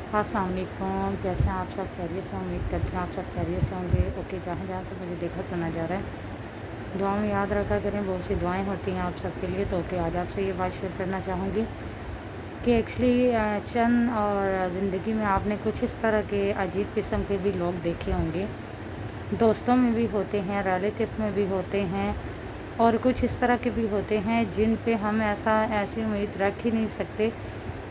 अस्सलाम वालेकुम, कैसे हैं आप सब? खैरियत से? उम्मीद करते हैं आप सब खैरियत से होंगे। ओके, जहाँ जहाँ से मुझे देखा सुना जा रहा है, दुआ में याद रखा करें। बहुत सी दुआएं होती हैं आप सब के लिए। तो ओके, आज आपसे ये बात शेयर करना चाहूँगी कि एक्चुअली चंद और ज़िंदगी में आपने कुछ इस तरह के अजीब किस्म के भी लोग देखे होंगे। दोस्तों में भी होते हैं, रिलेटिव में भी होते हैं, और कुछ इस तरह के भी होते हैं जिन पे हम ऐसी उम्मीद रख ही नहीं सकते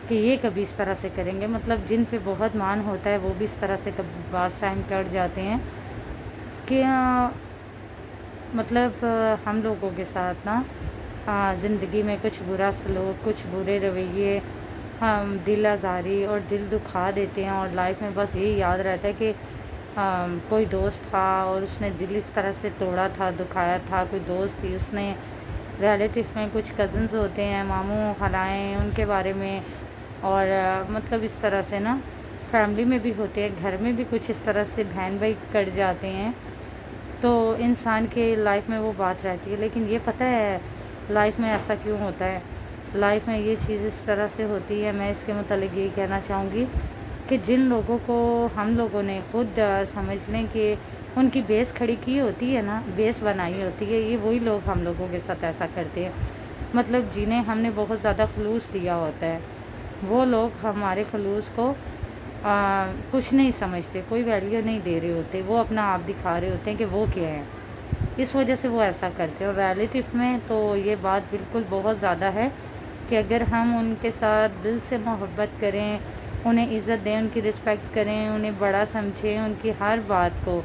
कि ये कभी इस तरह से करेंगे। मतलब जिन पे बहुत मान होता है वो भी इस तरह से कभी बात टाइम कर जाते हैं कि मतलब हम लोगों के साथ ना ज़िंदगी में कुछ बुरा सलूक, कुछ बुरे रवैये, हम दिल आज़ारी और दिल दुखा देते हैं। और लाइफ में बस यही याद रहता है कि कोई दोस्त था और उसने दिल इस तरह से तोड़ा था, दुखाया था। कोई दोस्त थी, उसने रिलेटिव में कुछ कज़न्स होते हैं, मामू खलाएँ, उनके बारे में, और मतलब इस तरह से ना फैमिली में भी होते हैं, घर में भी कुछ इस तरह से बहन भाई कट जाते हैं। तो इंसान के लाइफ में वो बात रहती है। लेकिन ये पता है लाइफ में ऐसा क्यों होता है? लाइफ में ये चीज़ इस तरह से होती है। मैं इसके मुतालिक यही कहना चाहूँगी कि जिन लोगों को हम लोगों ने खुद समझ लें कि उनकी बेस खड़ी की होती है ना, बेस बनाई होती है, ये वही लोग हम लोगों के साथ ऐसा करते हैं। मतलब जिन्हें हमने बहुत ज़्यादा खलूस दिया होता है, वो लोग हमारे खलूस को कुछ नहीं समझते, कोई वैल्यू नहीं दे रहे होते। वो अपना आप दिखा रहे होते हैं कि वो क्या है, इस वजह से वो ऐसा करते हैं। और रिलेटिव में तो ये बात बिल्कुल बहुत ज़्यादा है कि अगर हम उनके साथ दिल से मोहब्बत करें, उन्हें इज़्ज़त दें, उनकी रिस्पेक्ट करें, उन्हें बड़ा समझें, उनकी हर बात को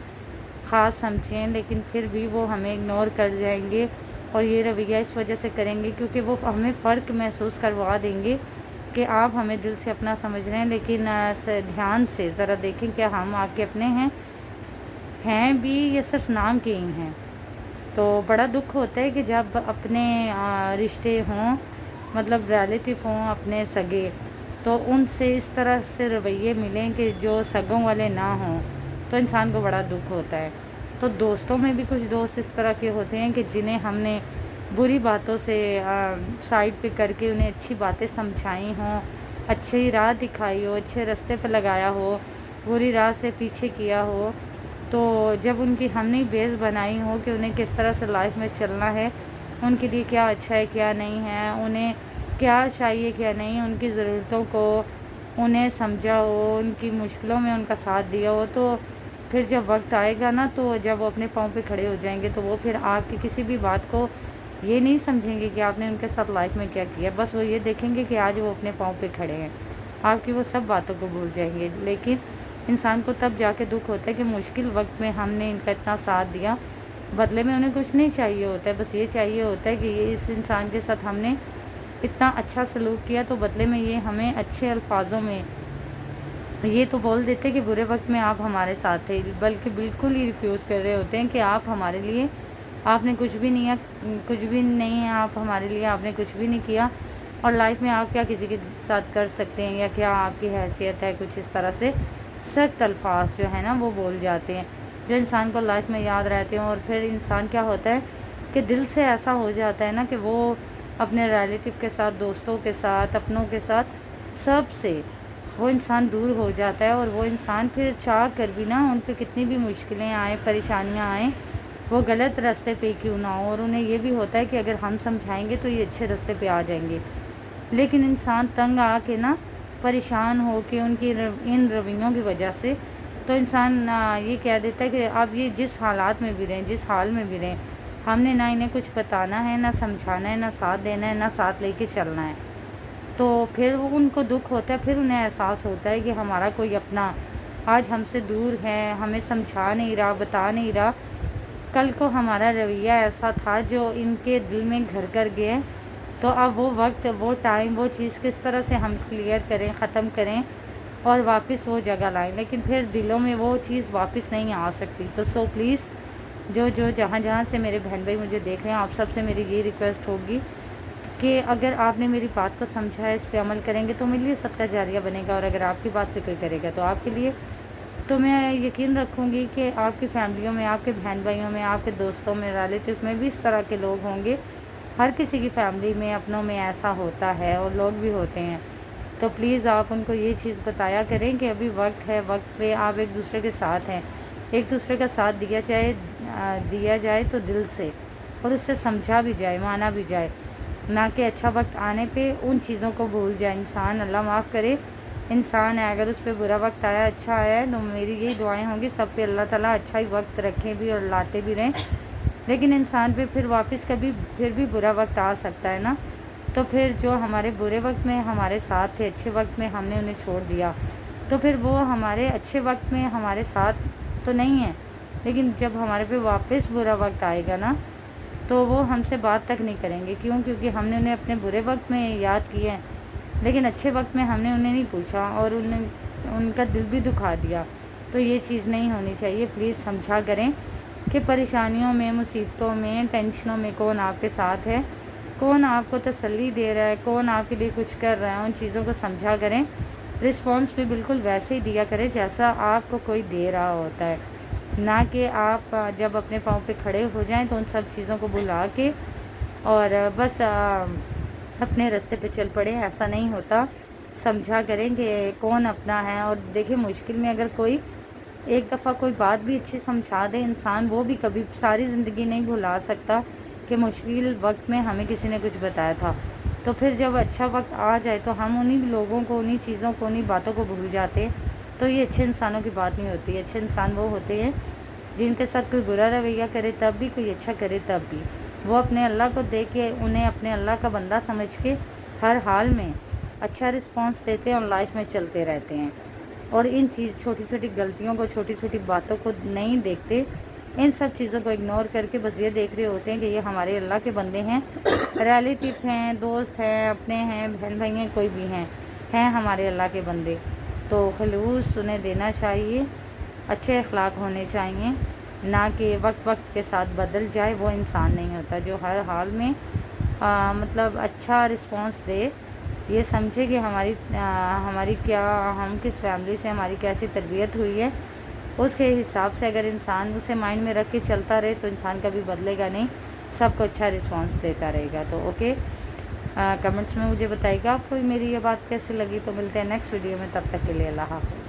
ख़ास समझें, लेकिन फिर भी वो हमें इग्नोर कर जाएंगे। और ये रवैया इस वजह से करेंगे क्योंकि वो हमें फ़र्क महसूस करवा देंगे कि आप हमें दिल से अपना समझ रहे हैं, लेकिन ध्यान से ज़रा देखें क्या हम आपके अपने हैं भी या सिर्फ नाम के ही हैं। तो बड़ा दुख होता है कि जब अपने रिश्ते हों, मतलब रिलेटिव हों, अपने सगे, तो उनसे इस तरह से रवैये मिलें कि जो सगों वाले ना हों, तो इंसान को बड़ा दुख होता है। तो दोस्तों में भी कुछ दोस्त इस तरह के होते हैं कि जिन्हें हमने बुरी बातों से साइड पे करके उन्हें अच्छी बातें समझाई हों, अच्छी राह दिखाई हो, अच्छे रास्ते पे लगाया हो, बुरी राह से पीछे किया हो। तो जब उनकी हमने बेस बनाई हो कि उन्हें किस तरह से लाइफ में चलना है, उनके लिए क्या अच्छा है क्या नहीं है, उन्हें क्या चाहिए क्या नहीं, उनकी ज़रूरतों को उन्हें समझा हो, उनकी मुश्किलों में उनका साथ दिया हो, तो फिर जब वक्त आएगा ना, तो जब वो अपने पाँव पे खड़े हो जाएंगे, तो वो फिर आपकी किसी भी बात को ये नहीं समझेंगे कि आपने उनके साथ लाइफ में क्या किया। बस वो ये देखेंगे कि आज वो अपने पाँव पे खड़े हैं, आपकी वो सब बातों को भूल जाएंगे। लेकिन इंसान को तब जाके दुख होता है कि मुश्किल वक्त में हमने इनका इतना साथ दिया, बदले में उन्हें कुछ नहीं चाहिए होता है। बस ये चाहिए होता है कि ये इस इंसान के साथ हमने इतना अच्छा सलूक किया, तो बदले में ये हमें अच्छे अल्फाजों में ये तो बोल देते कि बुरे वक्त में आप हमारे साथ थे, बल्कि बिल्कुल ही रिफ्यूज़ कर रहे होते हैं कि आप हमारे लिए, आपने कुछ भी नहीं है, कुछ भी नहीं है आप हमारे लिए, आपने कुछ भी नहीं किया, और लाइफ में आप क्या किसी के साथ कर सकते हैं, या क्या आपकी हैसियत है। कुछ इस तरह से सख्त अल्फाज जो है ना वो बोल जाते हैं, जो इंसान को लाइफ में याद रहते हैं। और फिर इंसान क्या होता है कि दिल से ऐसा हो जाता है ना कि वो अपने रिलेटिव के साथ, दोस्तों के साथ, अपनों के साथ, सब से वो इंसान दूर हो जाता है। और वो इंसान फिर चाह कर भी ना, उन पर कितनी भी मुश्किलें आए, परेशानियाँ आएँ, वो गलत रास्ते पे क्यों ना हो, और उन्हें ये भी होता है कि अगर हम समझाएंगे तो ये अच्छे रास्ते पे आ जाएंगे। लेकिन इंसान तंग आके ना, परेशान हो के उनकी इन रवैयों की वजह से, तो इंसान ये कह देता है कि अब ये जिस हालात में भी रहें, जिस हाल में भी रहें, हमने ना इन्हें कुछ बताना है, ना समझाना है, ना साथ देना है, ना साथ लेके चलना है। तो फिर वो उनको दुख होता है, फिर उन्हें एहसास होता है कि हमारा कोई अपना आज हमसे दूर है, हमें समझा नहीं रहा, बता नहीं रहा। कल को हमारा रवैया ऐसा था जो इनके दिल में घर कर गया, तो अब वो वक्त, वो टाइम, वो चीज़ किस तरह से हम क्लियर करें, ख़त्म करें और वापस वो जगह लाएं। लेकिन फिर दिलों में वो चीज़ वापस नहीं आ सकती। तो सो प्लीज़ जो जहाँ जहाँ से मेरे बहन भाई मुझे देख रहे हैं, आप सबसे मेरी ये रिक्वेस्ट होगी कि अगर आपने मेरी बात को समझा है, इस पे अमल करेंगे, तो मेरे लिए सदका जारिया बनेगा। और अगर आपकी बात पे कोई करेगा तो आपके लिए, तो मैं यकीन रखूँगी कि आपकी फैमिलियों में, आपके बहन भाइयों में, आपके दोस्तों में, रिलेटिव में भी इस तरह के लोग होंगे। हर किसी की फैमिली में, अपनों में ऐसा होता है, और लोग भी होते हैं। تو پلیز آپ ان کو یہ چیز بتایا کریں کہ ابھی وقت ہے، وقت پہ آپ ایک دوسرے کے ساتھ ہیں، ایک دوسرے کا ساتھ دیا جائے تو دل سے، اور اس سے سمجھا بھی جائے، مانا بھی جائے، نہ کہ اچھا وقت آنے پہ ان چیزوں کو بھول جائے انسان۔ اللہ معاف کرے، انسان ہے، اگر اس پہ برا وقت آیا، اچھا آیا ہے، تو میری یہی دعائیں ہوں گی سب پہ، اللہ تعالیٰ اچھا ہی وقت رکھیں بھی اور لاتے بھی رہیں۔ لیکن انسان پہ پھر واپس کبھی پھر بھی برا وقت آ سکتا ہے نا، تو پھر جو ہمارے برے وقت میں ہمارے ساتھ تھے، اچھے وقت میں ہم نے انہیں چھوڑ دیا، تو پھر وہ ہمارے اچھے وقت میں ہمارے ساتھ تو نہیں ہیں، لیکن جب ہمارے پہ واپس برا وقت آئے گا نا، تو وہ ہم سے بات تک نہیں کریں گے۔ کیوں؟ کیونکہ ہم نے انہیں اپنے برے وقت میں یاد کیا ہے، لیکن اچھے وقت میں ہم نے انہیں نہیں پوچھا اور ان کا دل بھی دکھا دیا۔ تو یہ چیز نہیں ہونی چاہیے، پلیز سمجھا کریں کہ پریشانیوں میں، مصیبتوں میں، ٹینشنوں میں کون آپ کے ساتھ ہے، کون آپ کو تسلی دے رہا ہے، کون آپ کے لیے کچھ کر رہا ہے، ان چیزوں کو سمجھا کریں۔ رسپانس بھی بالکل ویسے ہی دیا کریں جیسا آپ کو کوئی دے رہا ہوتا ہے، نہ کہ آپ جب اپنے پاؤں پہ کھڑے ہو جائیں تو ان سب چیزوں کو بھلا کے اور بس اپنے راستے پہ چل پڑے۔ ایسا نہیں ہوتا، سمجھا کریں کہ کون اپنا ہے۔ اور دیکھیں، مشکل میں اگر کوئی ایک دفعہ کوئی بات بھی اچھی سمجھا دے انسان، وہ بھی کبھی ساری زندگی نہیں بھلا سکتا کہ مشکل وقت میں ہمیں کسی نے کچھ بتایا تھا۔ تو پھر جب اچھا وقت آ جائے تو ہم انہی لوگوں کو، انہی چیزوں کو، انہی باتوں کو بھول جاتے۔ تو یہ اچھے انسانوں کی بات نہیں ہوتی۔ اچھے انسان وہ ہوتے ہیں جن کے ساتھ کوئی برا رویہ کرے تب بھی، کوئی اچھا کرے تب بھی، وہ اپنے اللہ کو دیکھ کے، انہیں اپنے اللہ کا بندہ سمجھ کے ہر حال میں اچھا رسپانس دیتے ہیں اور لائف میں چلتے رہتے ہیں، اور ان چھوٹی چھوٹی غلطیوں کو، چھوٹی چھوٹی باتوں کو نہیں دیکھتے، ان سب چیزوں کو اگنور کر کے بس یہ دیکھ رہے ہوتے ہیں کہ یہ ہمارے اللہ کے بندے ہیں، ریلیٹیو ہیں، دوست ہیں، اپنے ہیں، بہن بھائی ہیں، کوئی بھی ہیں ہمارے اللہ کے بندے۔ تو خلوص انہیں دینا چاہیے، اچھے اخلاق ہونے چاہیے، نہ کہ وقت کے ساتھ بدل جائے، وہ انسان نہیں ہوتا جو ہر حال میں مطلب اچھا رسپانس دے، یہ سمجھے کہ ہماری کیا، ہم کس فیملی سے، ہماری کیسی تربیت ہوئی ہے، اس کے حساب سے اگر انسان اسے مائنڈ میں رکھ کے چلتا رہے تو انسان کبھی بدلے گا نہیں، سب کو اچھا رسپانس دیتا رہے گا۔ تو اوکے، کمنٹس میں مجھے بتائیے گا آپ کو میری یہ بات کیسی لگی۔ تو ملتے ہیں نیکسٹ ویڈیو میں، تب تک کے لیے اللہ حافظ۔